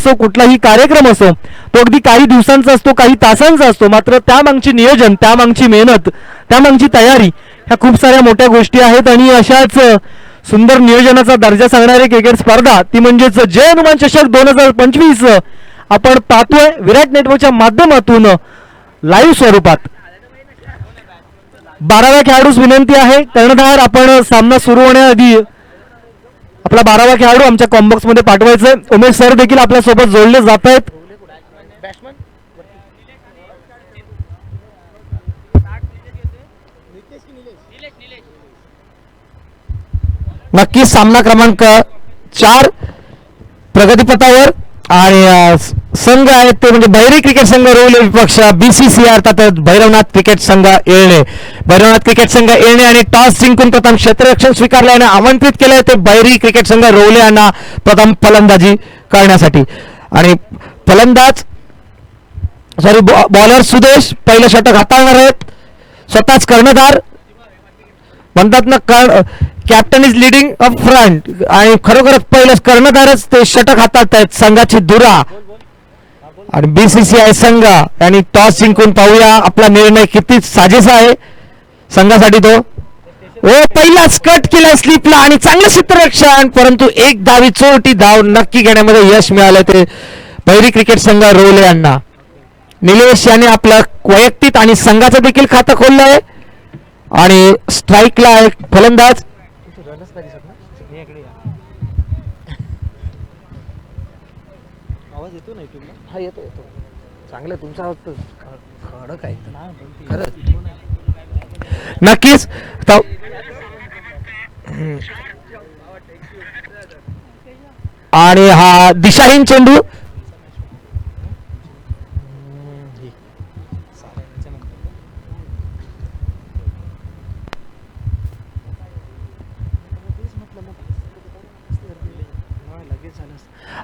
असो, कुठलाही कार्यक्रम असो, तो अगदी काही दिवसांचा असतो, काही तासांचा असतो, मात्र त्यामागची नियोजन, त्यामागची मेहनत, त्यामागची तयारी ह्या खूप साऱ्या मोठ्या गोष्टी आहेत. आणि अशाच सुंदर नियोजनाचा दर्जा सांगणारी क्रिकेट स्पर्धा ती म्हणजेच जय हनुमान चषक 2025 आपण पाहतोय विराट नेटवर्कच्या माध्यमातून लाईव्ह स्वरूपात. 12व्या खेळाडूस विनंती आहे, कर्णधार आपण सामना सुरू होण्याआधी आपला 12वा खेळाडू आमच्या कॉम्बॉक्स मध्ये पाठवायचंय. उमेश सर देखील आपल्या सोबत जोडले जात आहेत. नक्कीच सामना क्रमांक 4 प्रगतीपथावर आणि संघ आहेत ते म्हणजे बहिरी क्रिकेट संघ रोवले विपक्ष BCCI अर्थात भैरवनाथ क्रिकेट संघ येळणे. भैरवनाथ क्रिकेट संघ येळणे आणि टॉस जिंकून प्रथम क्षेत्ररक्षण स्वीकारल्याने आमंत्रित केले ते बहिरी क्रिकेट संघ रोवले यांना प्रथम फलंदाजी करण्यासाठी. आणि फलंदाज बॉलर सुदेश पहिलं षटक हाताळणार आहेत. स्वतःच कर्णधार म्हणतात ना, captain is leading up front आणि खरोखरच पहिलंच कर्णधारच ते षटक हातात आहेत संघाची धुरा. आणि BCCI संघ आणि टॉस जिंकून पाहूया आपला निर्णय किती साजेसा आहे संघासाठी. तो पहिलाच कट केला स्लिपला आणि चांगलं क्षेत्ररक्षण, परंतु एक धावी चोरटी धाव नक्की घेण्यामध्ये यश मिळालं ते बहिरी क्रिकेट संघ रोवले यांना. निलेश यांनी आपलं वैयक्तिक आणि संघाचं देखील खातं खोललं आहे. आणि स्ट्राईकला एक फलंदाज आवाज येतो ना युट्यूबला? हा येतो येतो. चांगलं तुमचा आवाज तर खडक आहे खरंच. नक्कीच. आणि हा दिशाहीन चेंडू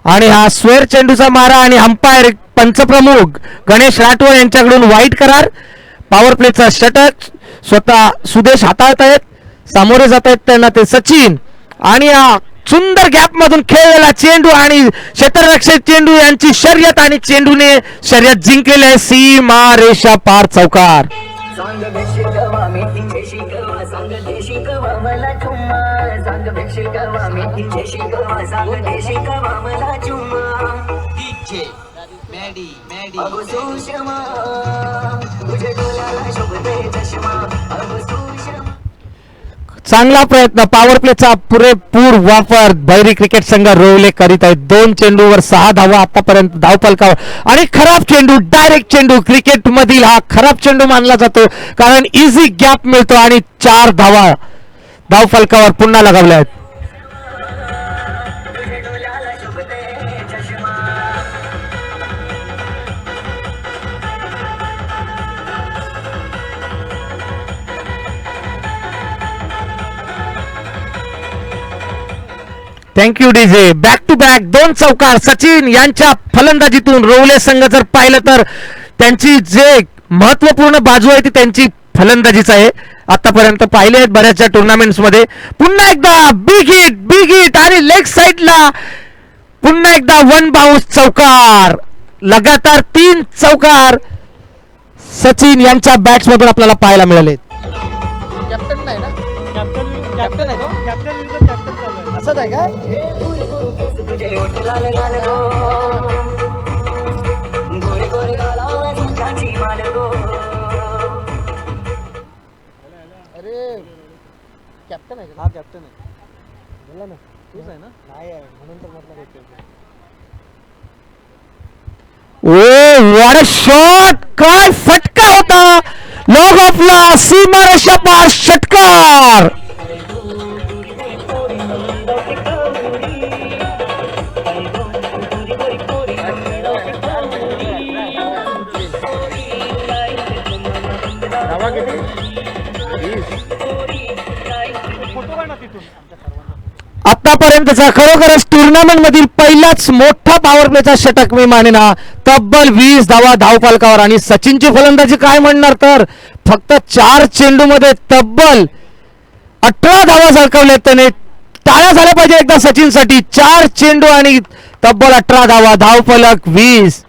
आणि हा स्वेर चेंडूचा मारा आणि अंपायर पंचप्रमुख गणेश राठोड यांच्याकडून वाईट करार. पॉवर प्लेचा षटक स्वतः सुदेश हाताळत आहेत, सामोरे जात आहेत त्यांना ते सचिन. आणि हा सुंदर गॅप मधून खेळलेला चेंडू आणि क्षेत्ररक्षक चेंडू यांची शर्यत आणि चेंडूने शर्यत जिंकलेली आहे. सीमा रेषा पार चौकार. चांगला प्रयत्न, पॉवर प्लेचा पुरेपूर वापर बहिरी क्रिकेट संघ रोवले करीत आहेत. 2 चेंडूवर 6 धावा आतापर्यंत धावफलकावर. आणि खराब चेंडू, डायरेक्ट चेंडू क्रिकेट मधील हा खराब चेंडू मानला जातो कारण इझी गॅप मिळतो आणि 4 धावा धावफलकावर पुन्हा लगावल्या आहेत. Thank you DJ. Back to back 2 चौकार सचिन यांच्या फलंदाजीतून रोवले संघ जर पाहिलं तर त्यांची जे महत्वपूर्ण बाजू आहे ती त्यांची फलंदाजीच आहे. आतापर्यंत पाहिले आहेत बऱ्याचशा टुर्नामेंट्स मध्ये. पुन्हा एकदा बिग हिट आणि लेग साइडला पुन्हा एकदा 1 बाउन्स चौकार. लगातार 3 चौकार सचिन यांच्या बॅट्स मधून आपल्याला पाहायला मिळाले. कॅप्टन नाही ना? कॅप्टन आहे का? असं आहे का? अरे कॅप्टन आहे का? हा कॅप्टन आहे. बोला ना. तूच आहे ना? नाही आहे म्हणून तर म्हटलं भेटतो. Oh what a shot. काय फटका होता. लॉग ऑफला सीमारेषा पार षटकार. आतापर्यंतचा खरोखरच टुर्नामेंट मधील पहिलाच मोठा पॉवर प्लेचा षटक मी मानेना. तब्बल 20 धावा धावफलकावर. आणि सचिनची फलंदाजी काय म्हणणार तर फक्त 4 चेंडू मध्ये तब्बल 18 धावा झळकावल्या. त्याने टाळ्या झाल्या पाहिजे एकदा सचिनसाठी. 4 चेंडू आणि तब्बल 18 धावा, धावफलक 20.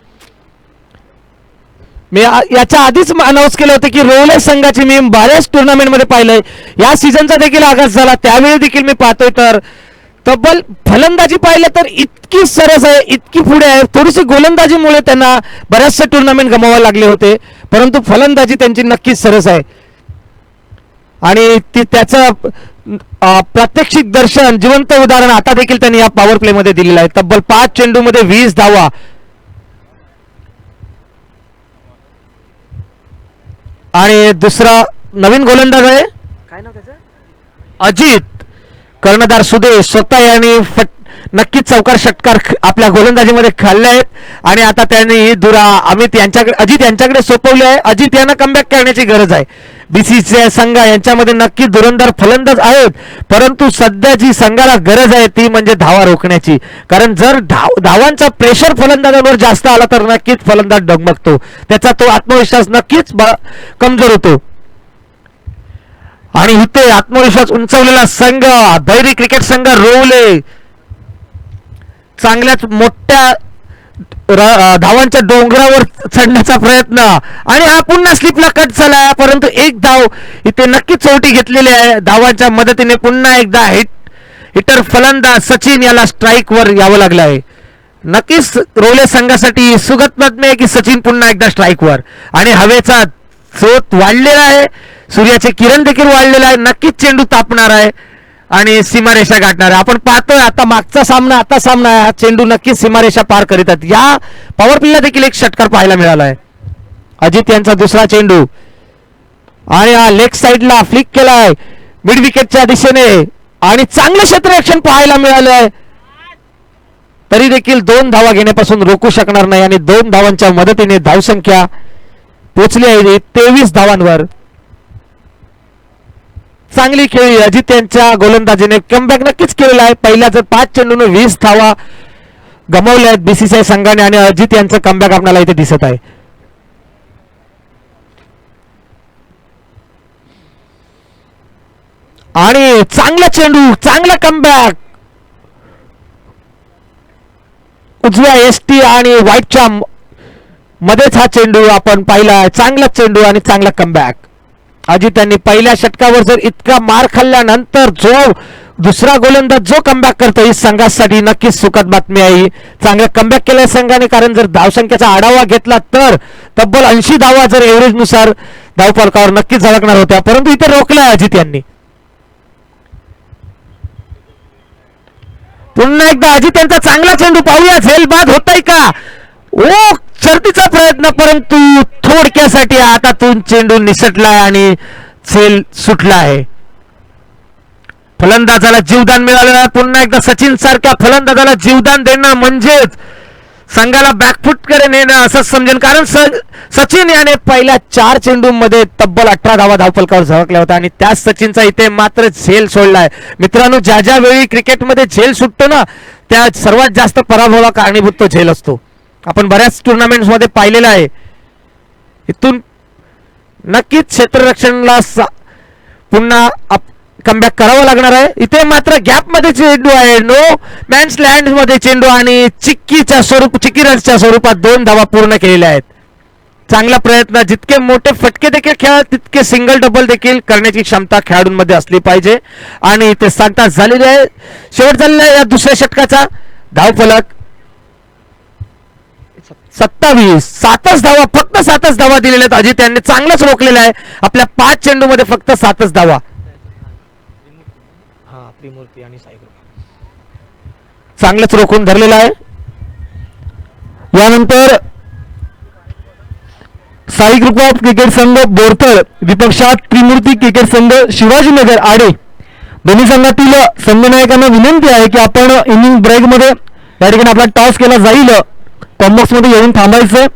मी याच्या आधीच अनाऊन्स केलं होतं की रोवले संघाची मी बऱ्याच टुर्नामेंटमध्ये पाहिलंय. या सीझनचा देखील आगाज झाला त्यावेळी देखील मी पाहतोय तर तब्बल फलंदाजी पाहिलं तर इतकी सरस आहे, इतकी पुढे आहे. थोडीशी गोलंदाजीमुळे त्यांना बऱ्याचशा टुर्नामेंट गमवावे लागले होते, परंतु फलंदाजी त्यांची नक्कीच सरस आहे. आणि ती त्याचं प्रात्यक्षिक दर्शन, जिवंत उदाहरण आता देखील त्यांनी या पॉवर प्ले मध्ये दिलेलं आहे. तब्बल 5 चेंडूमध्ये 20 धावा. आणि दुसरा नवीन गोलंदाज आहे, काय नाव त्याचं? अजित. कर्णधार सुदेश स्वतः यांनी नक्कीच चौकार षटकार आपल्या गोलंदाजीमध्ये खाल्ले आहेत. आणि आता त्यांनी धुरा अजित यांच्याकडे सोपवले आहे. अजित यांना कमबॅक करण्याची गरज आहे. बीसीसीआय संघ यांच्यामध्ये नक्की धुरंदार फलंदाज आहेत, परंतु सध्या जी संघाला गरज आहे ती म्हणजे धावा रोखण्याची. कारण जर धावांचा प्रेशर फलंदाजांवर जास्त आला तर नक्कीच फलंदाज डगमगतो, त्याचा तो आत्मविश्वास नक्कीच कमजोर होतो. आणि इथे आत्मविश्वास उंचवलेला संघ भैरी क्रिकेट संघ रोवले चांगल्याच मोठ्या धावांच्या डोंगरावर चढण्याचा प्रयत्न. आणि हा पुन्हा स्लिपला कट झाला, परंतु एक धाव इथे नक्कीच चौटी घेतलेली आहे. धावांच्या मदतीने पुन्हा एकदा हिटर फलंदाज सचिन याला स्ट्राईक वर यावं लागलं आहे. नक्कीच रोवले संघासाठी सुगत बातमी आहे की सचिन पुन्हा एकदा स्ट्राईक वर. आणि हवेचा स्रोत वाढलेला आहे, सूर्याचे किरण देखील वाढलेला आहे. नक्कीच चेंडू तापणार आहे आणि सीमारेषा गाठणार आहे. आपण पाहतोय आता मागचा सामना, आता सामना आहे, हा चेंडू नक्कीच सीमारेषा पार करीत आहेत. या पॉवर प्लेला देखील एक षटकार पाहायला मिळाला आहे. अजित यांचा दुसरा चेंडू आणि हा लेग साइडला फ्लिक केलाय मिड विकेटच्या दिशेने आणि चांगलं क्षेत्ररक्षण पाहायला मिळालं आहे. तरी देखील 2 धावा घेण्यापासून रोखू शकणार नाही आणि 2 धावांच्या मदतीने धावसंख्या पोचली आहे 23 धावांवर. चांगली खेळी अजित यांच्या गोलंदाजीने कमबॅक नक्कीच केलेला आहे. पहिल्या जर 5 चेंडूने 20 धावा गमावल्या आहेत बीसीसीआय संघाने आणि अजित यांचं कमबॅक आपल्याला इथे दिसत आहे. आणि चांगला चेंडू, चांगला कमबॅक उजव्या एसटी आणि व्हाईटच्या मध्येच हा चेंडू आपण पाहिला. चांगला चेंडू आणि चांगला कमबॅक. अजित यांनी पहिल्या षटकावर जर इतका मार खाल्ल्यानंतर जो दुसरा गोलंदाज जो कमबॅक करतो ही संघासाठी नक्कीच सुखद बातमी आहे. चांगला कमबॅक केलाय संघाने, कारण जर धावसंख्येचा आढावा घेतला तर तब्बल 80 धावा जर एव्हरेज नुसार धावफलकावर नक्कीच झळकणार होत्या, परंतु इथे रोखलाय अजित यांनी. पुन्हा एकदा अजित यांचा चांगला चेंडू पाहूया, झेल बाद होतय का. ओ शर्तीचा प्रयत्न, परंतु थोडक्यासाठी हातातून चेंडू निसटलाय आणि झेल सुटला आहे. फलंदाजाला जीवदान मिळालेलं आहे. पुन्हा एकदा सचिन सारख्या फलंदाजाला जीवदान देणं म्हणजेच संघाला बॅकफुट कडे नेणं असं समजेल. कारण सचिन याने पहिल्या 4 चेंडूंमध्ये तब्बल 18 धावा धावफलकावर झळकल्या होत्या आणि त्याच सचिनचा इथे मात्र झेल सोडलाय. मित्रांनो, ज्या ज्या वेळी क्रिकेटमध्ये झेल सुटतो ना त्या सर्वात जास्त पराभवाला कारणीभूत तो झेल असतो. आपण बऱ्याच टुर्नामेंट्स मध्ये पाहिलेलं आहे. इथून नक्कीच क्षेत्ररक्षणला पुन्हा कमबॅक करावं लागणार आहे. इथे मात्र गॅप मध्ये चेंडू आहे, नो मॅन्स लँड मध्ये चेंडू आणि चिक्की रन्सच्या स्वरूपात 2 धावा पूर्ण केलेल्या आहेत. चांगला प्रयत्न. जितके मोठे फटके देखील खेळा तितके सिंगल डबल देखील करण्याची क्षमता खेळाडूंमध्ये असली पाहिजे. आणि इथे 7 तास झालेले आहे. शेवट झालेला आहे या दुसऱ्या षटकाचा. धावफलक 27. 7च धावा, फक्त 7च धावा दिलेल्या आहेत. अजित यांनी चांगलंच रोखलेलं आहे. आपल्या 5 चेंडू मध्ये फक्त 7च धावा. त्रिमूर्ती आणि चांगलंच रोखून धरलेलं आहे. यानंतर साई ग्रुप ऑफ क्रिकेट संघ बोरतळ विपक्षात त्रिमूर्ती क्रिकेट संघ शिवाजीनगर आडे. दोन्ही संघातील संघनायकांना विनंती आहे की आपण इनिंग ब्रेक मध्ये या ठिकाणी आपला टॉस केला जाईल, कॉम्बॉक्स मध्ये येऊन थांबायचं.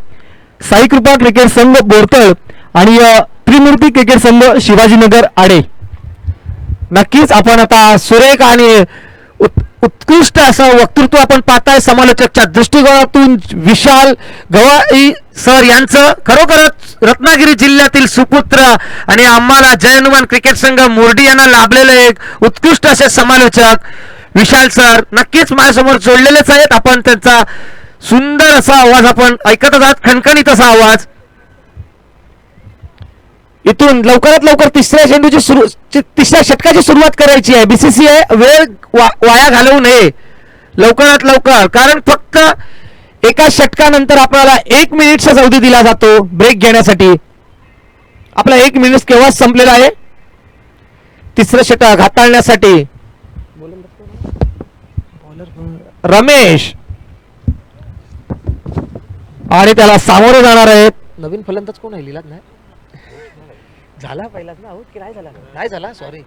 साई कृपा क्रिकेट संघ बोरतळ आणि त्रिमूर्ती क्रिकेट संघ शिवाजीनगर आडे. नक्कीच आपण आता सुरेख आणि उत्कृष्ट असं वक्तृत्व आपण पाहताय समालोचकच्या दृष्टिकोनातून विशाल गवाई सर यांचं. खरोखरच रत्नागिरी जिल्ह्यातील सुपुत्र आणि आम्हाला जय हनुमान क्रिकेट संघ मुर्डी यांना लाभलेले एक उत्कृष्ट असे समालोचक. विशाल सर नक्कीच माझ्यासमोर जोडलेलेच आहेत. आपण त्यांचा सुंदर असा आवाज आपण ऐकतच आहात, खणखणीत असा आवाज. इथून लवकरात लवकर तिसऱ्या षटकाची सुरुवात करायची आहे. बीसीसीआय वेळ वाया घालवू नये लवकरात लवकर, कारण फक्त एका षटकानंतर आपल्याला 1 मिनिटचा अवधी दिला जातो ब्रेक घेण्यासाठी. आपला 1 मिनिट केव्हाच संपलेला आहे तिसरं षटक हाताळण्यासाठी. रमेश आणि त्याला सामोरे जाणार आहेत. नवीन फलंदाज कोण आहे लिहिलाच नाही झाला पहिलाच ना आऊट की नाही झाला सॉरी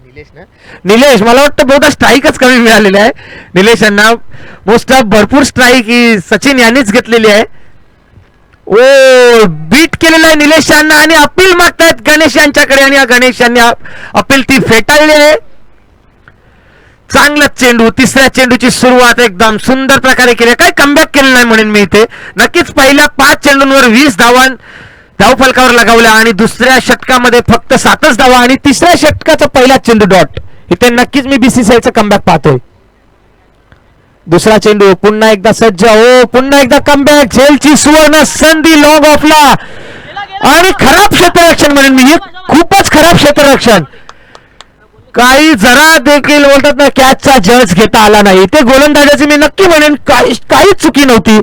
निलेश ना. निलेश मला वाटतं बहुधा स्ट्राईकच कमी मिळालेले आहे निलेश यांना. मोस्ट ऑफ भरपूर स्ट्राईक ही सचिन यांनीच घेतलेली आहे. ओ बीट केलेला आहे निलेश यांना आणि अपील मागतायत गणेश यांच्याकडे आणि गणेश यांनी अपील ती फेटाळली आहे. चांगला चेंडू, तिसऱ्या चेंडूची सुरुवात एकदम सुंदर प्रकारे केली. काय कमबॅक केलं नाही म्हणेन मी इथे. नक्कीच पहिल्या 5 चेंडूंवर 20 धावफलकावर लगावल्या आणि दुसऱ्या षटकामध्ये फक्त 7च धावा आणि तिसऱ्या षटकाचा पहिला चेंडू डॉट. इथे नक्कीच मी बीसीसीआयचं कमबॅक पाहतोय. दुसरा चेंडू पुन्हा एकदा सज्ज, हो पुन्हा एकदा कमबॅक. झेलची सुवर्ण संधी लॉंग ऑफला आणि खराब क्षेत्ररक्षण म्हणेन मी, खूपच खराब क्षेत्ररक्षण. काही जरा देखील बोलतात ना कॅचचा जज घेता आला नाही. ते गोलंदाजाची मी नक्की म्हणेन काहीच चुकी नव्हती.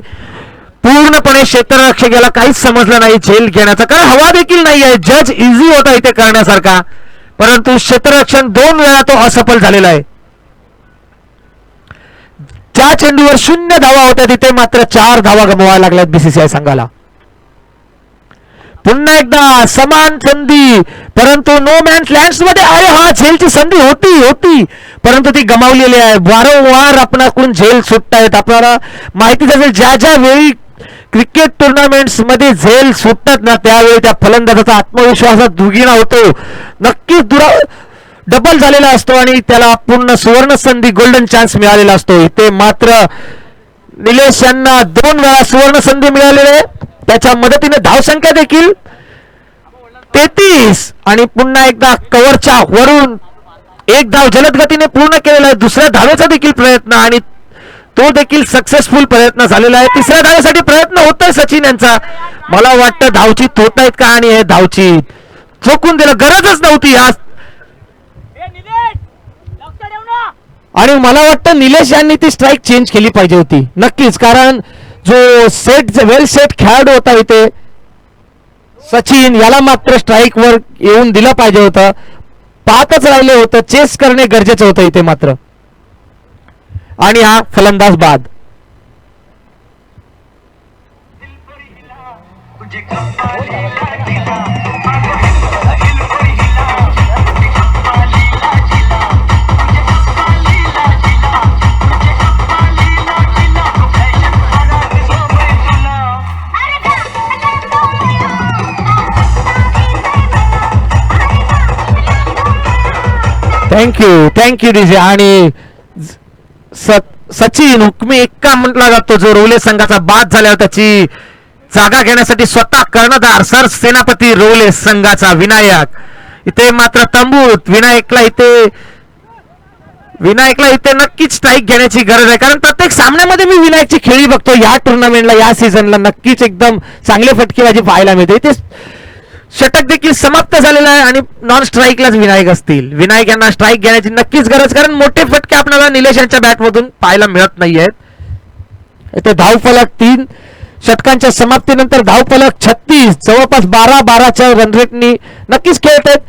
पूर्णपणे क्षेत्ररक्षकाला काहीच समजलं नाही झेल घेण्याचा, कारण हवा देखील नाही आहे. जज इझी होता इथे करण्यासारखा, परंतु क्षेत्ररक्षण 2 वेळा तो असफल झालेला आहे. ज्या चेंडूवर 0 धावा होत्या तिथे मात्र 4 धावा गमवायला लागल्यात बीसीसीआय संघाला. पुन्हा एकदा समान संधी, परंतु नो मॅन्स लँड्स मध्ये आहे. हा झेलची संधी होती परंतु ती गमावलेली आहे. वारंवार आपणाकडून झेल सुटतायत. आपल्याला माहितीच असेल ज्या वेळी क्रिकेट टुर्नामेंट्स मध्ये झेल सुटतात ना त्यावेळी त्या फलंदाजाचा आत्मविश्वासात दुगिणा होतो. नक्कीच डबल झालेला असतो आणि त्याला पूर्ण सुवर्ण संधी गोल्डन चान्स मिळालेला असतो. इथे मात्र निलेश यांना 2 वेळा सुवर्ण संधी मिळालेली आहे. त्याच्या मदतीने धावसंख्या देखील 33 आणि पुन्हा एकदा कव्हरच्या वरून 1 धाव जलद गतीने पूर्ण केलेला आहे. दुसऱ्या धावेचा देखील प्रयत्न आणि तो देखील सक्सेसफुल प्रयत्न झालेला आहे. तिसऱ्या धावेसाठी प्रयत्न होतोय सचिन यांचा. मला वाटतं धावचीत होत आहेत का आणि हे धावचीत चोकून दिलं, गरजच नव्हती आज. आणि मला वाटतं निलेश यांनी ती स्ट्राईक चेंज केली पाहिजे होती नक्कीच, कारण जो वेल सेट खेळाडू होता इथे सचिन याला मात्र स्ट्राईक वर येऊन दिलं पाहिजे होतं. पाहतच राहिले होतं, चेस करणे गरजेचं होतं इथे मात्र. आणि हा फलंदाज बाद. Thank you DJ. आणि सचिन हुकमी एक्का म्हटला जातो जो रोवले संघाचा बाद झाल्यावर त्याची जागा घेण्यासाठी स्वतः कर्णधार सर सेनापती रोवले संघाचा विनायक. इथे मात्र तंबूत विनायकला इथे नक्कीच स्ट्राईक घेण्याची गरज आहे, कारण प्रत्येक सामन्यामध्ये मी विनायकची खेळी बघतो. या टुर्नामेंटला या सीझनला नक्कीच एकदम चांगले फटकेबाजी पाहायला मिळते. इथे षटक देखील समाप्त झालेला आहे आणि नॉन स्ट्राईकलाच विनायक असतील. विनायक यांना स्ट्राईक घेण्याची नक्कीच गरज, कारण मोठे फटके आपल्याला निलेश यांच्या बॅटमधून पाहायला मिळत नाही आहेत. इथे धावफलक 3 षटकांच्या समाप्तीनंतर धावफलक 36, जवळपास 12-12च्या रनरेटनी नक्कीच खेळत आहेत.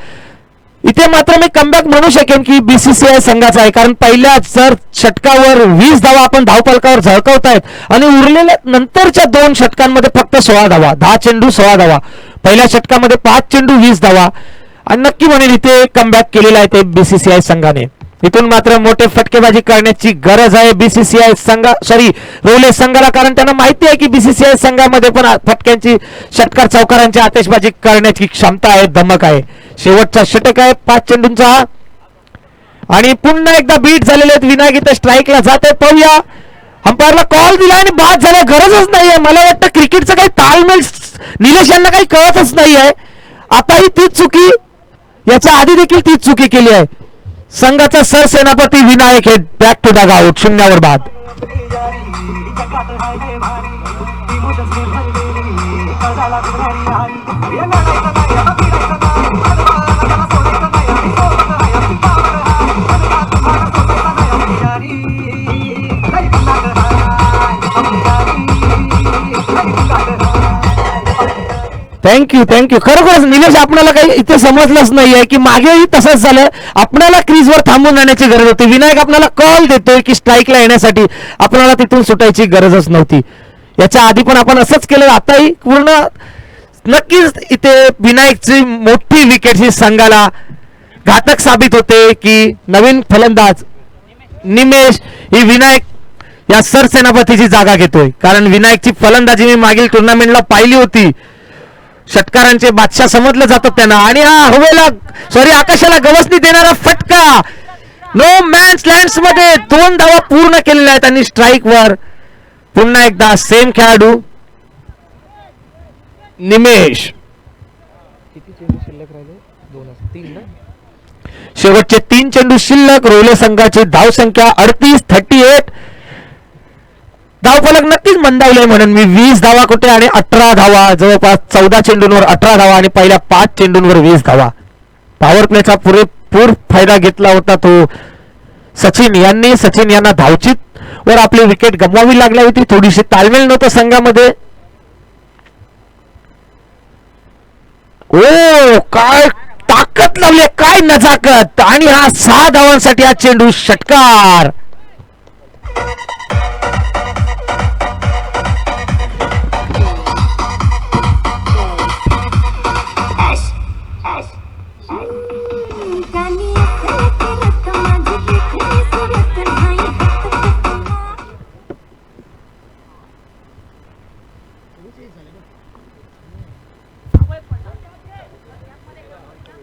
इथे मात्र मी कमबॅक म्हणू शकेन की बीसीसीआय संघाचा आहे, कारण पहिल्या जर षटकावर 20 धावा आपण धावफलकावर झळकवतायत आणि उरलेल्या नंतरच्या 2 षटकांमध्ये फक्त 16 धावा, 10 चेंडू 16 धावा. पहिल्या षटकामध्ये 5 चेंडू 20 धावा आणि नक्की म्हणेन इथे कमबॅक केलेला आहे ते बीसीसीआय संघाने. इथून मात्र मोठे फटकेबाजी करण्याची गरज आहे बीसीसीआय रोवले संघाला, कारण त्यांना माहिती आहे की बीसीसीआय संघामध्ये पण फटक्यांची षटकार चौकारांची आतिषबाजी करण्याची क्षमता आहे, धमक आहे. शेवटचा षटक आहे 5 चेंडूंचा आणि पुन्हा एकदा बीट झालेले आहेत. विनायक इथे स्ट्राईकला जात आहे. पाहूया, अंपायरला कॉल दिला आणि बाद झाला, गरजच नाहीये. मला वाटतं क्रिकेटचं काही ताळमेळ निलेश यांना काही कळतच नाहीये. आताही तीच चुकी, याच्या आधी देखील तीच चुकी केली आहे. संघाचा सरसेनापती विनायक हे बॅक टू द आउट 0 बाद. थँक्यू. खरोखरच निलेश, आपल्याला काही इथे समजलंच नाहीये की मागेही तसंच झालं. आपल्याला क्रीजवर थांबून जाण्याची गरज होती. विनायक आपल्याला कॉल देतोय की स्ट्राईकला येण्यासाठी, आपल्याला तिथून सुटायची गरजच नव्हती. याच्या आधी पण आपण असंच केलं. आताही पूर्ण नक्कीच इथे विनायकची मोठी विकेट ही संघाला घातक साबित होते की नवीन फलंदाज निमेश ही विनायक या सरसेनापतीची जागा घेतोय. कारण विनायकची फलंदाजी मी मागील टुर्नामेंटला पाहिली होती. षटकारांचे बादशाह समजलं जातं त्यांना. आणि हा हवेला आकाशाला गवसणी देणारा फटका नो मॅन्स लँड्स मध्ये 2 धावा पूर्ण केलेल्या आहेत. आणि स्ट्राईक वर पुन्हा एकदा सेम खेळाडू निमेश. किती चेंडू शिल्लक राहिले? 3 ना. शेवटचे 3 चेंडू शिल्लक. रोले संघाची धावसंख्या 38. धावफलक नक्कीच मंदावलंय म्हणून मी 20 धावा कुठे आणि 18 धावा, जवळपास 14 चेंडूंवर 18 धावा आणि पहिल्या 5 चेंडूंवर 20 धावा. पॉवर प्लेचा पुरेपूर फायदा घेतला होता तो सचिन यांनी. सचिन यांना धावचित वर आपली विकेट गमवावी लागली होती. थोडीशी ताळमेळ नव्हतं संघामध्ये. ओ काय ताकद लावली, काय नजाकत. आणि हा 6 धावांसाठी हा चेंडू षटकार.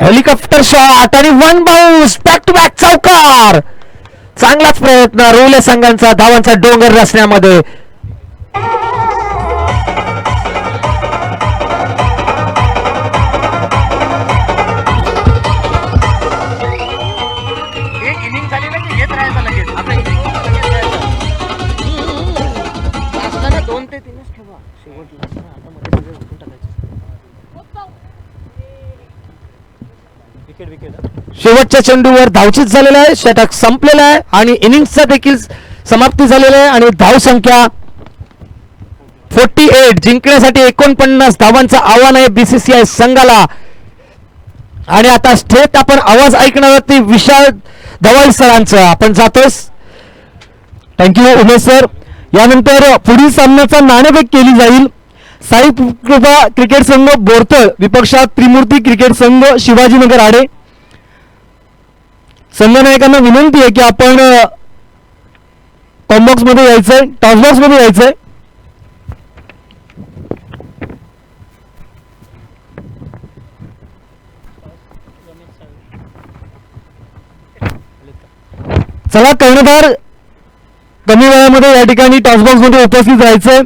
हेलिकॉप्टर शॉट आणि 1 बाउन्स, बॅक टू बॅक चौकार. चांगलाच प्रयत्न रोले संघांचा धावांचा डोंगर रचण्यामध्ये. शेवटच्या चेंडूवर धावचित झालेला आहे. षटक संपलेला आहे आणि इनिंग्सचा देखील समाप्ती झालेली आहे. आणि धाव संख्या 48. जिंकण्यासाठी 49 धावांचं आव्हान आहे बीसीसीआय संघाला. आणि आता थेट आपण आवाज ऐकणार आहोत ती विशाल धवल सरांचा. आपण जातोय. Thank you Umesh sir. यानंतर पुढील सामन्याचा नाणेफेक केली जाईल. साई कृपा क्रिकेट संघ बोरतळ विपक्षात त्रिमूर्ती क्रिकेट संघ शिवाजीनगर आडे. संघनायकांना विनंती आहे की आपण टॉपबॉक्स मध्ये यायचंय, टॉसबॉक्स मध्ये यायचंय. चला कर्णधार कमी वेळामध्ये या ठिकाणी टॉसबॉक्स मध्ये उपस्थित राहायचंय.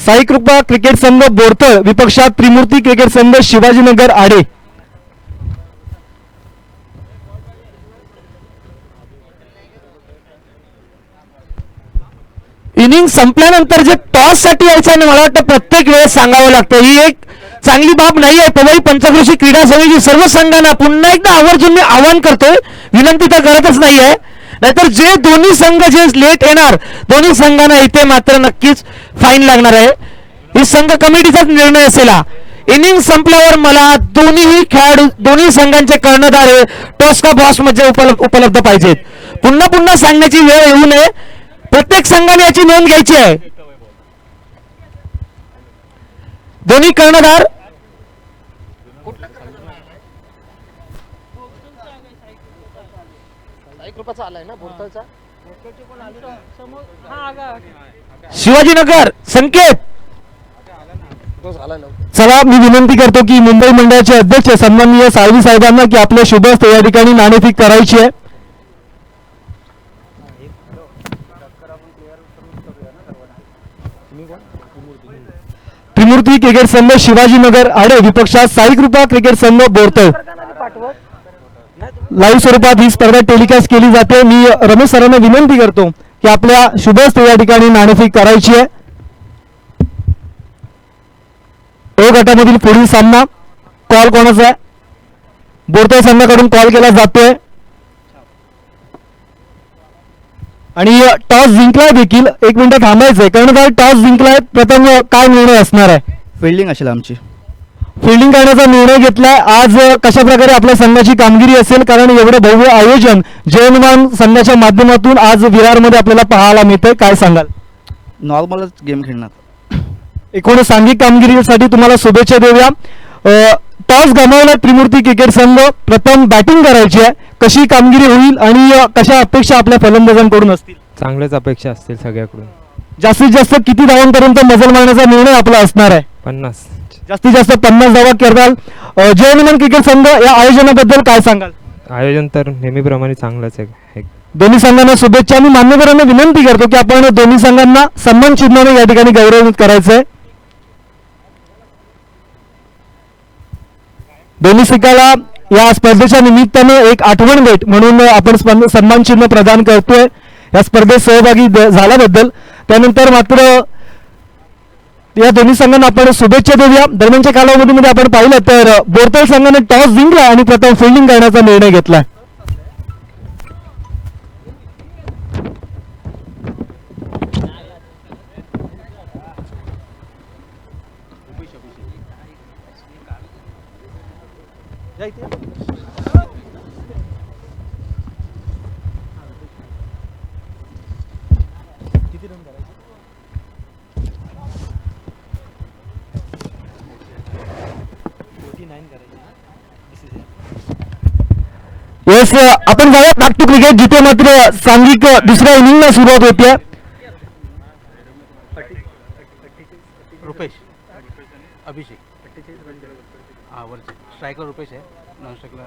साई कृपा क्रिकेट संघ बोरतळ विपक्षात त्रिमूर्ती क्रिकेट संघ शिवाजीनगर आडे. इनिंग संपल्यानंतर जे टॉस साठी यायचं आहे मला वाटतं प्रत्येक वेळेस सांगावं लागतं. ही एक चांगली बाब नाही आहे. पवई पंचक्रोशी क्रीडा समिती सर्व संघांना पुन्हा एकदा आवर्जून मी आवाहन करतोय. विनंती तर करतच नाहीये. नाहीतर जे दोन्ही संघ जे लेट येणार दोन्ही संघांना इथे मात्र नक्कीच फाईन लागणार आहे. ही संघ कमिटीचाच निर्णय असेल. इनिंग संपल्यावर मला दोन्ही खेळाडू दोन्ही संघांचे कर्णधार हे टॉस का बॉक्स मध्ये उपलब्ध पाहिजेत. पुन्हा पुन्हा सांगण्याची वेळ येऊ नये. प्रत्येक संघाने याची नोंद घ्यायची आहे. दोन्ही कर्णधार शिवाजीनगर संकेत. चला मी विनंती करतो की मुंबई मंडळाचे अध्यक्ष सन्माननीय साळवी साहेबांना की आपल्या शुभ हस्ते या ठिकाणी नाणेफेक करायची आहे. त्रिमूर्ती क्रिकेट संघ शिवाजीनगर आडे विपक्षात साई कृपा क्रिकेट संघ बोरतळ. लाईव्ह स्वरूपात ही स्पर्धा टेलिकास्ट केली जाते. मी रमेश सरांना विनंती करतो की आपल्या शुभस्थ या ठिकाणी नाणेफेक करायची आहे. ए गटामधील पुढील सामना कॉल कोणाचा आहे? बोरतळ संघाकडून कॉल केला जातोय आणि टॉस जिंकलाय देखील. 1 मिनिट थांबायचंय कर्णधार टॉस जिंकलाय. प्रथम काय निर्णय असणार आहे? फिल्डिंग असेल आमची. फिल्डिंग करण्याचा निर्णय घेतलाय. आज कशा प्रकारे आपल्या संघाची कामगिरी असेल, कारण एवढं भव्य आयोजन जयनुमान संघाच्या माध्यमातून आज विरारमध्ये आपल्याला पाहायला मिळतंय, काय सांगाल? नॉर्मलच गेम खेळणार. एकूण सांघिक कामगिरीसाठी तुम्हाला शुभेच्छा देऊया. टॉस गमावला त्रिमूर्ती क्रिकेट संघ. प्रथम बॅटिंग करायची आहे. कशी कामगिरी होईल आणि कशा अपेक्षा आपल्या फलंदाजांकडून असतील? चांगल्याच अपेक्षा असतील सगळ्याकडून. जास्तीत जास्त किती धावांपर्यंत मजल मारण्याचा निर्णय आपला असणार आहे? 50. जास्तीत जास्त 50 धावा करताल. जयनुमान क्रिकेट संघ या आयोजनाबद्दल काय सांगाल? आयोजन तर नेहमीप्रमाणे चांगलंच आहे. दोन्ही संघांना शुभेच्छा. मी मान्यवरांना विनंती करतो की आपण दोन्ही संघांना सन्मान चिन्हाने या ठिकाणी गौरवित करायचंय. दोन्ही संघाला या स्पर्धेच्या निमित्ताने एक आठवण भेट म्हणून आपण सन्मान चिन्ह प्रदान करतोय या स्पर्धेत सहभागी झाल्याबद्दल. त्यानंतर मात्र या दोन्ही संघांना आपण शुभेच्छा देऊया. दरम्यानच्या कालावधीमध्ये आपण पाहिलं तर बोरतळ संघाने टॉस जिंकला आणि प्रथम फिल्डिंग करण्याचा निर्णय घेतला. येस, आपण जाऊया बॅक टू क्रिकेट, जिथे मात्र सांघिक दुसऱ्या इनिंगला सुरुवात होते. रुपेश अभिषेक स्ट्रायकला रुपेश आहे, नॉन स्ट्रायकला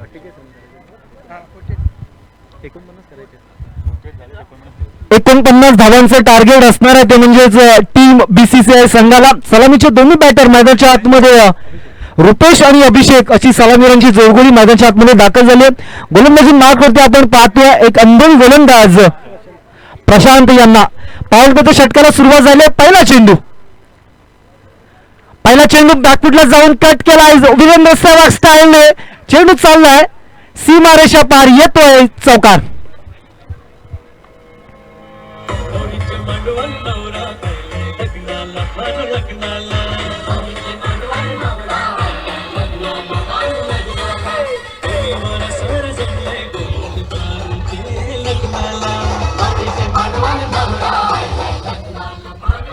49 धावांचं टार्गेट असणार आहे. ते म्हणजेच टीम BCCI संघाला. सलामीचे दोन्ही बॅटर मैदानाच्या आतमध्ये रुपेश आणि अभिषेक अशी सलामीरांची जोडगोळी मैदानाच्या आतमध्ये दाखल झाली आहे. गोलंदाजी मार्कवरती आपण पाहतोय एक अनुभवी गोलंदाज प्रशांत यांना. पाऊलपत्र षटकाला सुरुवात झाली. पहिला चेंडू बॅकफुटला जाऊन कट केला. वीरेंद्र सहवाग स्टाईलने चेंडू चाललाय सीमारेषा पार, येतोय चौकार.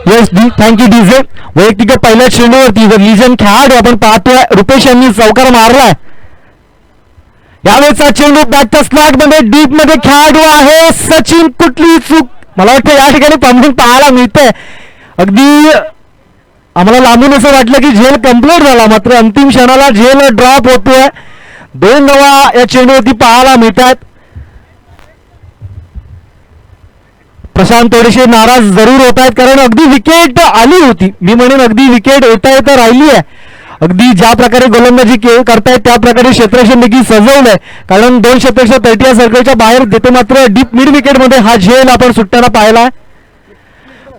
Yes, thank you DJ. वैयक्तिक पहिल्या चेंडूवरती लिजन खेळाडू आपण पाहतोय रुपेश यांनी चौकार मारलाय. यावेळेचा चेंडू बॅटच्या स्लॅग मध्ये डीप मध्ये खेळाडू आहे सचिन. कुठली चूक मला वाटतं या ठिकाणी पॉइंटिंग पाहायला मिळते. अगदी आम्हाला लांबून असं वाटलं की झेल कम्प्लीट झाला, मात्र अंतिम क्षणाला झेल ड्रॉप होतोय. 2 धावा या चेंडूवरती पाहायला मिळतात. प्रशांत थोडेसे नाराज जरूर होत आहेत, कारण अगदी विकेट आली होती. मी म्हणेन अगदी विकेट येता राहिली आहे. अगदी ज्या प्रकारे गोलंदाजी करतायत त्या प्रकारे क्षेत्ररक्षण देखील सजवलंय, कारण 2 क्षेत्ररक्षण 30 सर्कलच्या बाहेर देते. मात्र डीप मिड विकेटमध्ये हा झेल आपण सुटताना पाहिला.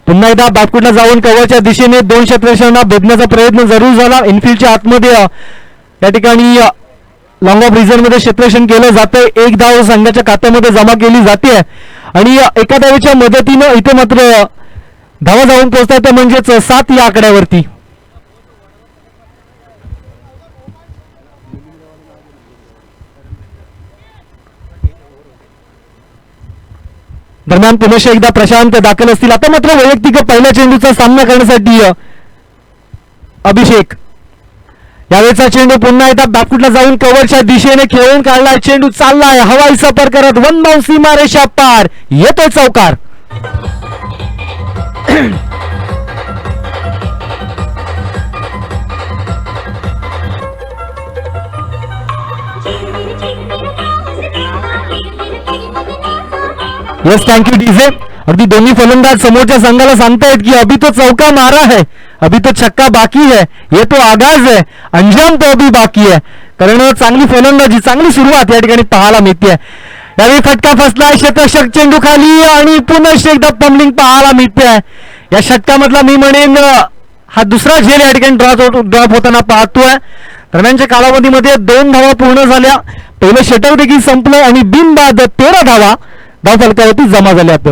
पुन्हा एकदा बॅकफुटला जाऊन कव्हरच्या दिशेने 2 क्षेत्ररक्षणांना भेदण्याचा प्रयत्न जरूर झाला. इनफिल्डच्या आतमध्ये या ठिकाणी लॉंग ऑफ रिझन मध्ये क्षेत्ररक्षण केलं जातंय. 1 धाव संघाच्या खात्यामध्ये जमा केली जाते आणि एका धावेच्या मदतीनं इथे मात्र धावा जाऊन पोहोचतात, म्हणजेच 7 या आकड्यावरती. दरम्यान पुनश्च एकदा प्रशांत दाखल असतील. आता मात्र वैयक्तिक पहिल्या चेंडूचा सामना करण्यासाठी अभिषेक. यावेळेचा चेंडू पुन्हा एकदा बॅकफुटला जाऊन कव्हरच्या दिशेने खेळून काढलाय. चेंडू चाललाय हवाई सफर करत 1 बाउंस सीमारेषा पार, येतोय चौकार. Yes, thank you DJ. अगदी दोन्ही फलंदाज समोरच्या संघाला सांगतायत की अभी तो चौका मारा है, अभी तो छक्का बाकी है, ये तो आगाज है, अंजाम तो अभी बाकी है. कारण चांगली फलंदाजी, चांगली सुरुवात या ठिकाणी पाहायला मिळते. यावेळी फटका फसला, क्षेत्ररक्षक चेंडू खाली आणि पुन्हा एकदा पम्बलिंग पाहायला मिळते. या षटकामधला मी म्हणेन हा दुसरा झेल या ठिकाणी ड्रॉप होताना पाहतोय. दरम्यानच्या कालावधीमध्ये 2 धावा पूर्ण झाल्या, पहिलं षटक देखील संपलं आणि बिनबाद 13 धावा धावफलकावरती जमा झाल्यात.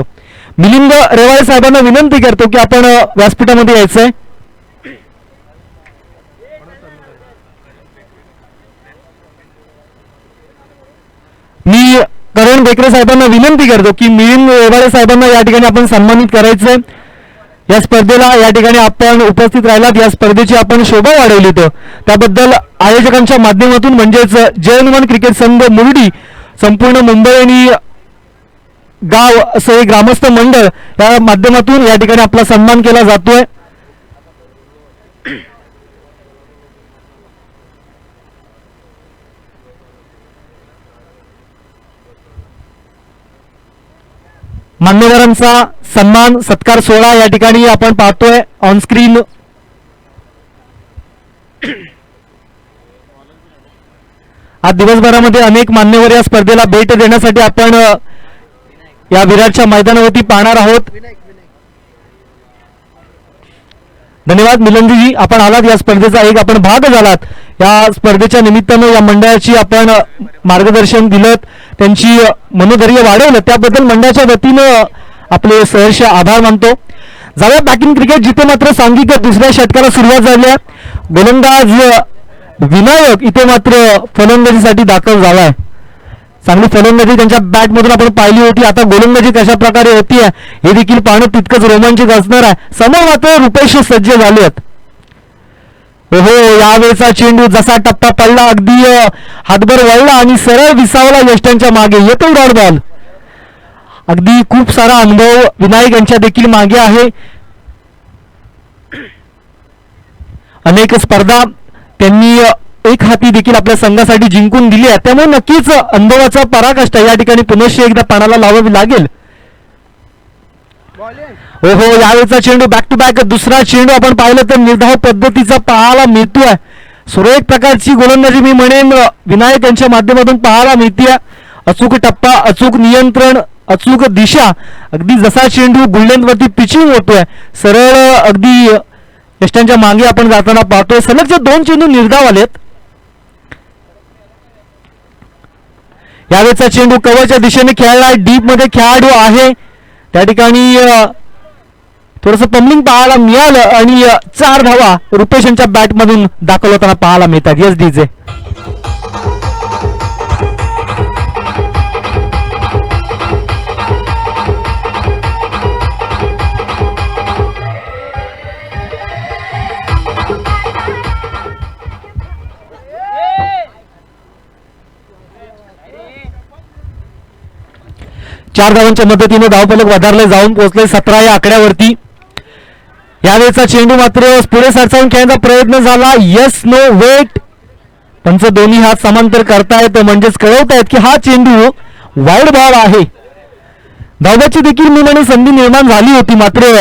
मिलिंद रेवाळे साहेबांना विनंती करतो की आपण व्यासपीठामध्ये यायचंय. मी करण बेकरे साहेबांना विनंती करतो की मिलिंद रेवाळे साहेबांना या ठिकाणी आपण सन्मानित करायचंय. या स्पर्धेला या ठिकाणी आपण उपस्थित राहिलात, या स्पर्धेची आपण शोभा वाढवली तर त्याबद्दल आयोजकांच्या माध्यमातून म्हणजेच जय हनुमान क्रिकेट संघ मुरडी, संपूर्ण मुंबई आणि गाव असं एक ग्रामस्थ मंडळ या माध्यमातून या ठिकाणी आपला सन्मान केला जातोय. मान्यवरांचा सन्मान सत्कार सोहळा या ठिकाणी आपण पाहतोय ऑन स्क्रीन. आज दिवसभरामध्ये अनेक मान्यवर या स्पर्धेला भेट देण्यासाठी आपण या विराटच्या मैदानावरती पाहणार आहोत. धन्यवाद मिलनजी, आपण आलात, या स्पर्धेचा एक आपण भाग झालात. या स्पर्धेच्या निमित्तानं या मंडळाची आपण मार्गदर्शन दिलं, त्यांची मनोधैर्य वाढवलं, त्याबद्दल मंडळाच्या वतीनं आपले सहर्ष आभार मानतो. जाऊया बॅक इन क्रिकेट, जिथे मात्र सांघिक दुसऱ्या षटकाला सुरुवात झाली. गोलंदाज विनायक इथे मात्र फलंदाजीसाठी दाखल झालाय. चांगली फलंदाजी त्यांच्या बॅटमधून आपण पाहिली होती. आता गोलंदाजी कशा प्रकारे होती हे देखील पाहणं तितकंच रोमांचक असणार आहे. समोर मात्र रुपेश सज्ज झाले आहेत. हो, यावेळेचा चेंडू जसा टप्पा पडला अगदी हातभर वळला आणि सरळ विसावला यष्टांच्या मागे. येतो डॉट बॉल. अगदी खूप सारा अनुभव विनायक यांच्या देखील मागे आहे. अनेक स्पर्धा त्यांनी एक हाती देखील आपल्या संघासाठी जिंकून दिली आहे, त्यामुळे नक्कीच अनुभवाचा पराकाष्ठा या ठिकाणी पुनश्च एकदा पाण्याला लावावी लागेल. हो, यावेळेचा चेंडू बॅक टू बॅक दुसरा चेंडू आपण पाहिलं तर निर्धाव पद्धतीचा पाहायला मिळतोय. सुरेख प्रकारची गोलंदाजी मी म्हणेन विनायक यांच्या माध्यमातून पाहायला मिळते. अचूक टप्पा, अचूक नियंत्रण, अचूक दिशा, अगदी जसा चेंडू गुल्लेंवरती पिचिंग होतोय सरळ अगदी यष्टांच्या मागे आपण जाताना पाहतोय. सलगचे 2 चेंडू निर्धाव आलेत. यावेळेचा चेंडू कव्हरच्या दिशेने खेळला, डीप मध्ये खेळाडू आहे, त्या ठिकाणी थोडस पम्बलिंग पाहायला मिळालं आणि 4 धावा रुपेश यांच्या बॅटमधून दाखल होताना पाहायला मिळतात. Yes DJ. चार धावांच्या मदतीने धावफलक वधारले जाऊन पोहोचले 17 या आकड्यावरती. यावेळेचा चेंडू मात्र पुढे सरसावून खेळण्याचा प्रयत्न झाला. Yes no wait. पंच दोन्ही हात समांतर करतायत, म्हणजेच कळवतायत की हा चेंडू वाईड बॉल आहे. धावण्याची देखील मी म्हणून संधी निर्माण झाली होती, मात्र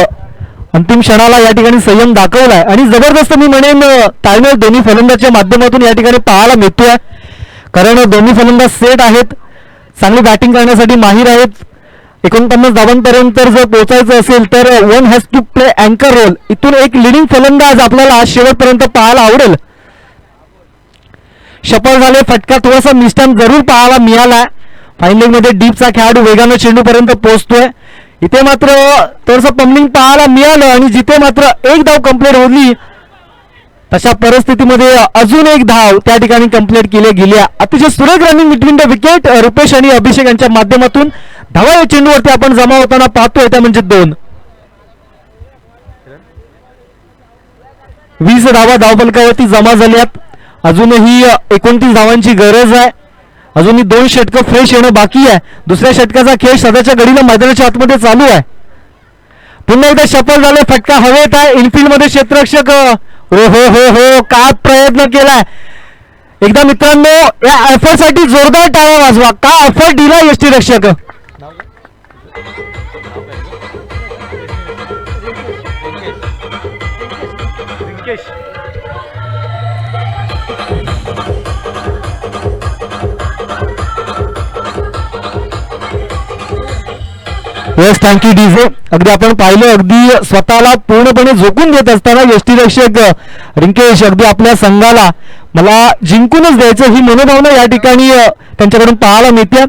अंतिम क्षणाला या ठिकाणी संयम दाखवलाय आणि जबरदस्त मी म्हणेन ताळमेळ दोन्ही फलंदाजच्या माध्यमातून या ठिकाणी पाहायला मिळतोय. कारण दोन्ही फलंदाज सेट आहेत, चांगली बॅटिंग करण्यासाठी माहीर आहेत. 49 धावांपर्यंत जर पोहोचायचं असेल तर वन हॅज टू प्ले अँकर रोल. इथून एक लिडिंग फलंदाज आपल्याला शेवटपर्यंत पाहायला आवडेल. सफल झाले, फटका थोडासा मिस्टॅम्प जरूर पाहायला मिळाला. फायनलिंग मध्ये डीपचा खेळाडू वेगानं चेंडू पर्यंत पोहोचतोय. इथे मात्र थोडंसं पम्बलिंग पाहायला मिळालं आणि जिथे मात्र एक धाव कंप्लीट होली तशा परिस्थितीमध्ये अजून एक धाव त्या ठिकाणी कंप्लीट केल्या गेल्या. अतिशय सुरेख running between the wicket Rupesh आणि अभिषेक यांच्या माध्यमातून धावा या चेंडूवरती आपण जमा होताना पाहतोय, त्या म्हणजे 2. 20 धावा धावफलकावरती जमा झाल्यात. अजूनही 29 धावांची गरज आहे. अजूनही 2 षटकं फ्रेश येणं बाकी आहे. दुसऱ्या षटकाचा खेळ सध्याच्या घडीला मैदानाच्या आतमध्ये चालू आहे. पुन्हा एकदा सफल झाले, फटका हवेत आहे. इनफिल्ड मध्ये क्षेत्ररक्षक हो काय प्रयत्न केलाय. एकदा मित्रांनो या एफर्ट साठी जोरदार टाळ्या वाजवा. काय एफर्ट दिला यष्टीरक्षक. Yes, thank you DJ. अगदी आपण पाहिलं, अगदी स्वतःला पूर्णपणे झोकून देत असताना यष्टीरक्षक रिंकेश अगदी आपल्या संघाला मला जिंकूनच द्यायचं ही मनोभावना या ठिकाणी त्यांच्याकडून पाहायला मिळते.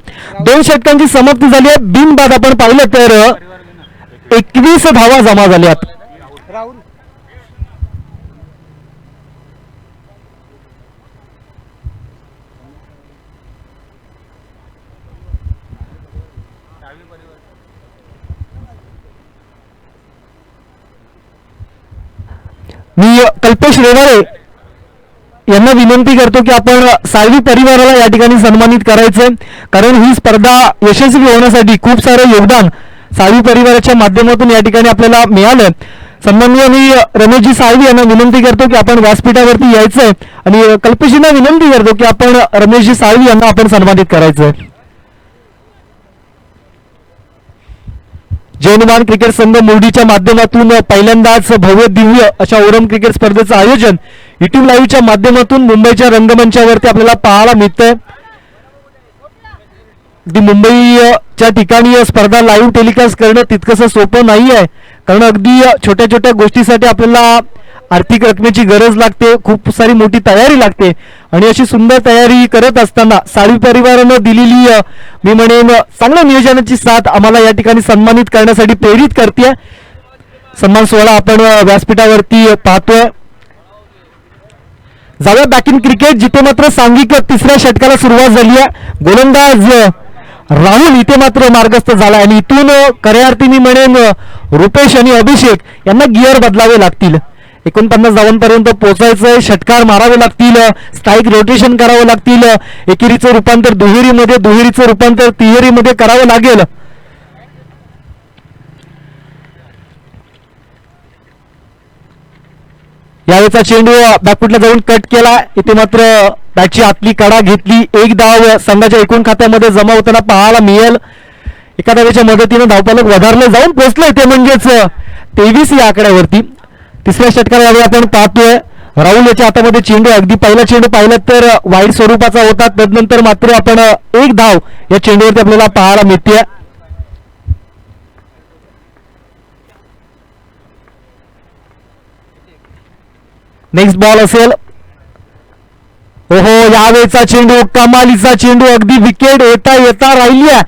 2 षटकांची समाप्ती झाली आहे. बिनबाद आपण पाहिलं तर 21 धावा जमा झाल्यात. राहुल मी कल्पेश रेवाळे यांना विनंती करतो की आपण साळवी परिवाराला या ठिकाणी सन्मानित करायचं, कारण ही स्पर्धा यशस्वी होण्यासाठी खूप सारं योगदान साळवी परिवाराच्या माध्यमातून या ठिकाणी आपल्याला मिळालं. सन्माननीय मी रमेशजी साळवी यांना विनंती करतो की आपण व्यासपीठावरती यायचंय आणि कल्पेशजींना विनंती करतो की आपण रमेशजी साळवी यांना आपण सन्मानित करायचंय. जैनमान क्रिकेट संघ मुर्डीच्या माध्यमातून पहिल्यांदाच भव्य दिव्य अशा ओरम क्रिकेट स्पर्धेचं आयोजन युट्यूब लाईव्हच्या माध्यमातून मुंबईच्या रंगमंचावरती आपल्याला पाहायला मिळतंय. अगदी मुंबईच्या ठिकाणी स्पर्धा लाईव्ह टेलिकास्ट करणं तितकंसं सोपं नाही आहे, कारण अगदी छोट्या छोट्या गोष्टीसाठी आपल्याला आर्थिक रकमेची गरज लागते, खूप सारी मोठी तयारी लागते आणि अशी सुंदर तयारी करत असताना साळवी परिवारानं दिलेली मी म्हणेन चांगल्या नियोजनाची साथ आम्हाला या ठिकाणी सन्मानित करण्यासाठी प्रेरित करते. सन्मान सोहळा आपण व्यासपीठावरती पाहतोय. जाऊया बॅक इन क्रिकेट, जिथे मात्र सांघिक 3ऱ्या षटकाला सुरुवात झाली आहे. गोलंदाज राहुल इथे मात्र मार्गस्थ झाला आणि इथून खऱ्या अर्थी मी म्हणेन रुपेश आणि अभिषेक यांना गिअर बदलावे लागतील. 49 धावांपर्यंत पोहोचायचंय, षटकार मारावे लागतील, स्ट्राईक रोटेशन करावं लागतील, एकेरीचं रूपांतर दुहेरीमध्ये, दुहेरीचं रूपांतर तिहेरीमध्ये करावं लागेल. यावेळेचा चेंडू बॅकफुटला जाऊन कट केला. इथे मात्र बॅटची आतली कडा घेतली. 1 धाव संघाच्या एकूण खात्यामध्ये जमा होताना पाहायला मिळेल. एका धावेच्या मदतीने धावफलक वधारलं जाऊन पोहोचलंय ते म्हणजेच 23 या आकड्यावरती. 3ऱ्या षटकाला यावेळी आपण पाहतोय राहुल याच्या हातामध्ये चेंडू. अगदी पहिला चेंडू पाहिला तर वाईट स्वरूपाचा होता, तदनंतर मात्र आपण 1 धाव या चेंडूवरती आपल्याला पाहायला मिळते. नेक्स्ट बॉल असेल. ओहो, यावेळेचा चेंडू कमालीचा चेंडू, अगदी विकेट येता येता राहिली आहे.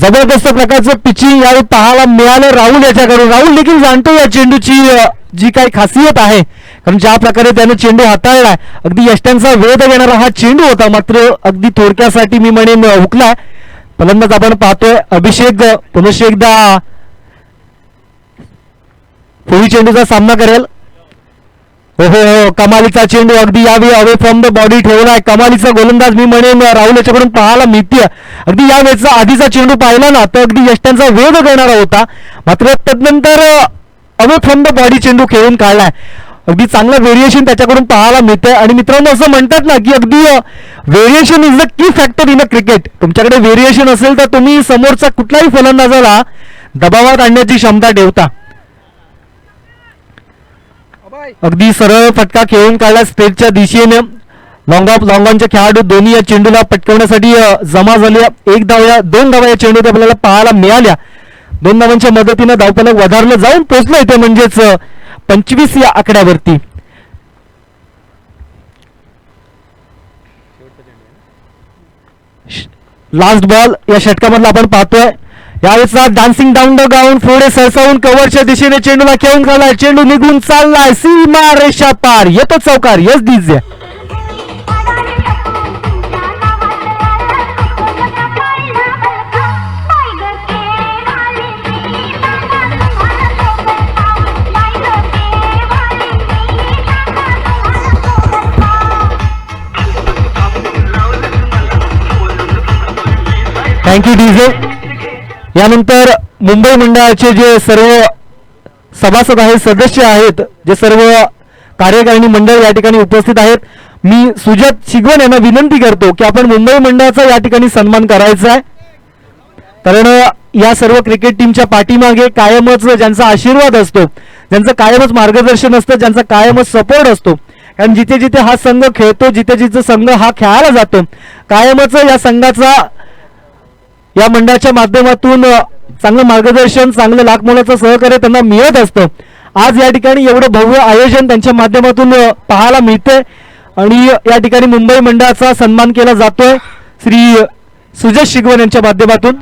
जबरदस्त प्रकारचं पिचिंग यावेळी पाहायला मिळालं राहुल याच्याकडून. राहुल देखील जाणतो या चेंडूची जी काही खासियत आहे, कारण ज्या प्रकारे त्याने चेंडू हाताळलाय, अगदी यष्ट्यांचा वेध घेणारा हा चेंडू होता, मात्र अगदी थोडक्यासाठी मी म्हणेन हुकलाय. फलंदाज आपण पाहतोय अभिषेक पुनश्च एकदा पुढील चेंडूचा सामना करेल. हो, कमालीचा चेंडू अगदी यावेळी अवे फ्रॉम द बॉडी ठेवलाय. कमालीचा गोलंदाज मी म्हणेन राहुल याच्याकडून पाहायला मिळते. अगदी यावेळेचा आधीचा चेंडू पाहिला ना तर अगदी यष्ट्यांचा वेध घेणारा होता, मात्र तदनंतर अवे फ्रॉम द बॉडी चेंडू खेळून काढलाय. अगदी चांगलं व्हेरिएशन त्याच्याकडून पाहायला मिळतंय. आणि मित्रांनो, असं म्हणतात ना की अगदी variation is the key factor in a cricket. तुमच्याकडे व्हेरिएशन असेल तर तुम्ही समोरचा कुठल्याही फलंदाजाला दबावात आणण्याची क्षमता ठेवता. अगदी सरळ फटका खेळून काढला स्टेजच्या दिशेने. लॉंग ऑनचे खेळाडू दोन्ही या चेंडूला पटकवण्यासाठी जमा झाले. 1 धाव या 2 धावा या चेंडूत आपल्याला पाहायला मिळाल्या. 2 धावांच्या मदतीने धावफलक वधारलं जाऊन पोहोचलं इथे म्हणजेच 25 या आकड्यावरती. लास्ट बॉल या षटकामधला आपण पाहतोय. यावेळेस डान्सिंग डाऊन द ग्राउंड, पुढे सरसावून कव्हरच्या दिशेने चेंडूला खेळून काढलाय. चेंडू निघून चाललाय सीमा रेषा पार, येतो चौकार. Yes DJ. Thank you DJ. यानंतर मुंबई मंडळाचे जे सर्व सभासद आहेत, सदस्य आहेत, जे सर्व कार्यकारिणी मंडळ या ठिकाणी उपस्थित आहेत, मी सुजात शिगवण यांना विनंती करतो की आपण मुंबई मंडळाचा या ठिकाणी सन्मान करायचा आहे. कारण या सर्व क्रिकेट टीमच्या पाठीमागे कायमच ज्यांचा आशीर्वाद असतो, ज्यांचं कायमच मार्गदर्शन असतं, ज्यांचा कायमच सपोर्ट असतो, कारण जिथे जिथे हा संघ खेळतो, जिथे जिथे संघ हा खेळायला जातो, कायमच या संघाचा या मंडळाच्या माध्यमातून चांगलं मार्गदर्शन, चांगलं लाख मोलाचं सहकार्य त्यांना मिळत असतं. आज या ठिकाणी एवढं भव्य आयोजन त्यांच्या माध्यमातून पाहायला मिळतंय आणि या ठिकाणी मुंबई मंडळाचा सन्मान केला जातोय श्री सुजय शिगवण यांच्या माध्यमातून.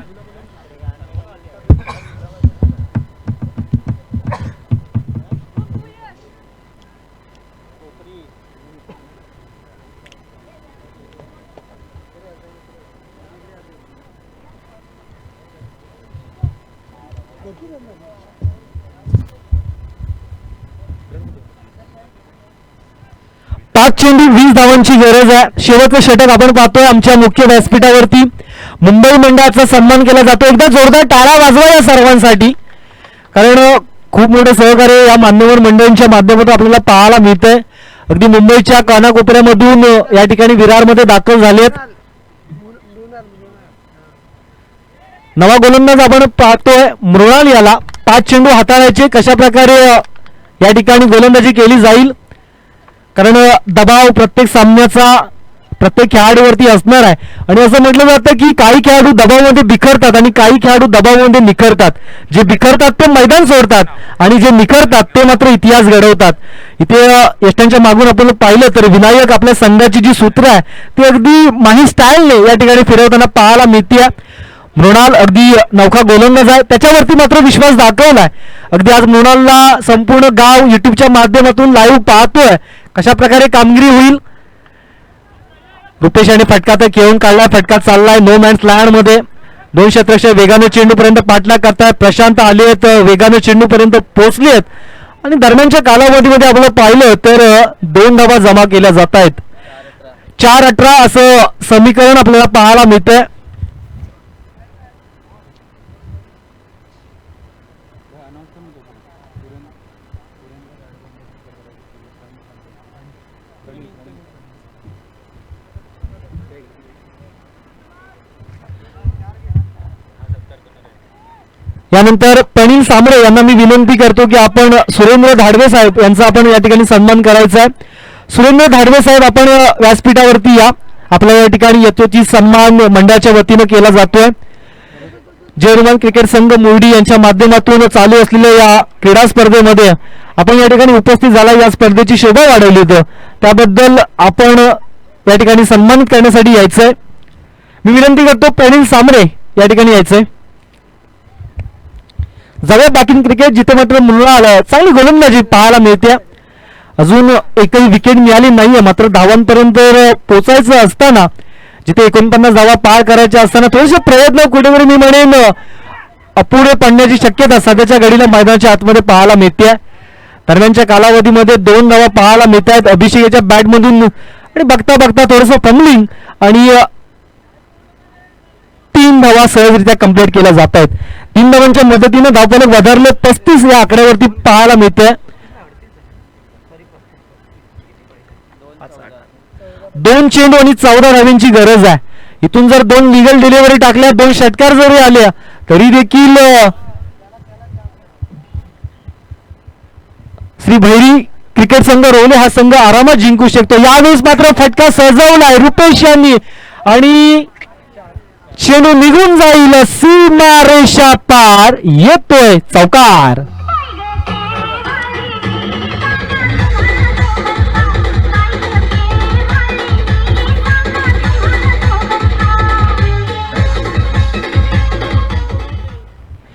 पाच चेंडू 20 धावांची गरज आहे. शेवटचं षटक आपण पाहतोय आमच्या मुख्य व्यासपीठावरती. मुंबई मंडळाचा सन्मान केला जातो. एकदा जोरदार टाळ्या वाजवा या सर्वांसाठी, कारण खूप मोठं सहकार्य या मान्यवर मंडळींच्या माध्यमातून आपल्याला पाहायला मिळतंय. अगदी मुंबईच्या कानाकोपऱ्यामधून या ठिकाणी विरारमध्ये दाखल झालेत. नवा गोलंदाज आपण पाहतोय मृणाल याला. 5 चेंडू हाताळायचे, कशा प्रकारे या ठिकाणी गोलंदाजी केली जाईल, कारण दबाव प्रत्येक सामन्याचा प्रत्येक खेळाडूवरती असणार आहे. आणि असं म्हटलं जातं की काही खेळाडू दबावामध्ये बिखरतात आणि काही खेळाडू दबावामध्ये निखरतात. जे बिखरतात ते मैदान सोडतात आणि जे निखरतात ते मात्र इतिहास घडवतात. इथे यष्टांच्या मागून आपण पाहिलं तर विनायक आपल्या संघाची जी सूत्र आहे ती अगदी माही स्टाईलने या ठिकाणी फिरवताना पाहायला मिळते. मृणाल अगदी नौका गोलंदाज आहे, त्याच्यावरती मात्र विश्वास दाखवलाय. अगदी आज मृणालला संपूर्ण गाव युट्यूबच्या माध्यमातून लाईव्ह पाहतोय. कशा प्रकारे कामगिरी होईल. रुपेश आणि फटका तर खेळून काढलाय, फटका चाललाय नो मॅन्स लँड मध्ये. 2 क्षेत्रक्षय वेगाने चेंडू पर्यंत पाठलाग करतायत. प्रशांत आलेत, वेगाने चेंडू पर्यंत पोहोचलेत आणि दरम्यानच्या कालावधीमध्ये आपण पाहिलं तर 2 धावा जमा केल्या जात आहेत. 4-18 असं समीकरण आपल्याला पाहायला मिळतंय. यानंतर प्रनिल सामरे यांना मी विनंती करतो की आपण सुरेंद्र धाडवे साहेब यांचा आपण या ठिकाणी सन्मान करायचा आहे. सुरेंद्र धाडवे साहेब, आपण व्यासपीठावरती या. आपल्या या ठिकाणी यथोचित सन्मान मंडळाच्या वतीनं केला जातोय. जयरुमान क्रिकेट संघ मुर्डी यांच्या माध्यमातून चालू असलेल्या या क्रीडा स्पर्धेमध्ये आपण या ठिकाणी उपस्थित झाला, या स्पर्धेची शोभा वाढवली होती, त्याबद्दल आपण या ठिकाणी सन्मानित करण्यासाठी यायचंय. मी विनंती करतो प्रनिल सामरे या ठिकाणी यायचंय. जाऊया बॅटिंग क्रिकेट, जिथे मात्र मृणाल चांगली गोलंदाजी पाहायला मिळते. अजून एकही विकेट मिळाली नाहीये, मात्र धावांपर्यंत पोचायचं असताना, जिथे 49 धावा पार करायच्या असताना थोडेसे प्रयत्न कुठेतरी मी म्हणेन अपुरे पडण्याची शक्यता सध्याच्या घडीला मैदानाच्या आतमध्ये पाहायला मिळते. दरम्यानच्या कालावधीमध्ये 2 धावा पाहायला मिळत आहेत अभिषेक याच्या बॅटमधून आणि बघता बघता थोडंसं फंबलिंग आणि 3 धावा सहजरित्या कंप्लीट केल्या जात आहेत. 3 धावांच्या मदतीने धावफलक वधारले 35 या आकड्यावरती पाहायला मिळते. 2 चेंडू आणि 14 धावांची गरज आहे. इथून जर 2 लिगल डिलिव्हरी टाकल्या, 2 षटकार जरी आल्या तरी देखील श्री भैरी क्रिकेट संघ रोवले हा संघ आरामात जिंकू शकतो. यावेळेस मात्र फटका सजवलाय रुपेश यांनी आणि चेंडू निघून जाईल सीमारेषा पार. येतोय चौकार.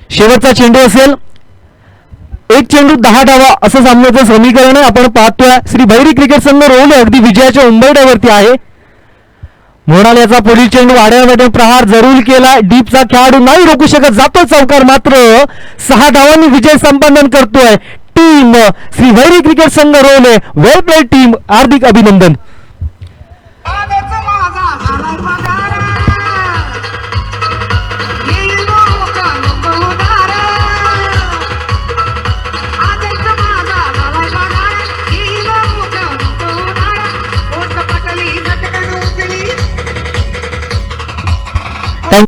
शेवटचा चेंडू असेल. 1 चेंडू 10 धावा असं सामन्याचं समीकरण आहे. आपण पाहतोय श्री भैरी क्रिकेट संघ रोवले अगदी विजयाच्या उंबरठ्यावरती आहे. मृणाल याचा पुढील चेंडू आड्यामध्ये प्रहार जरूर केला. डीपचा खेळाडू नाही रोखू शकत, जातो चौकार. मात्र 6 धावांनी विजय संपादन करतोय टीम श्री भैरी क्रिकेट संघ रोवले. वेल प्लेड टीम, हार्दिक अभिनंदन.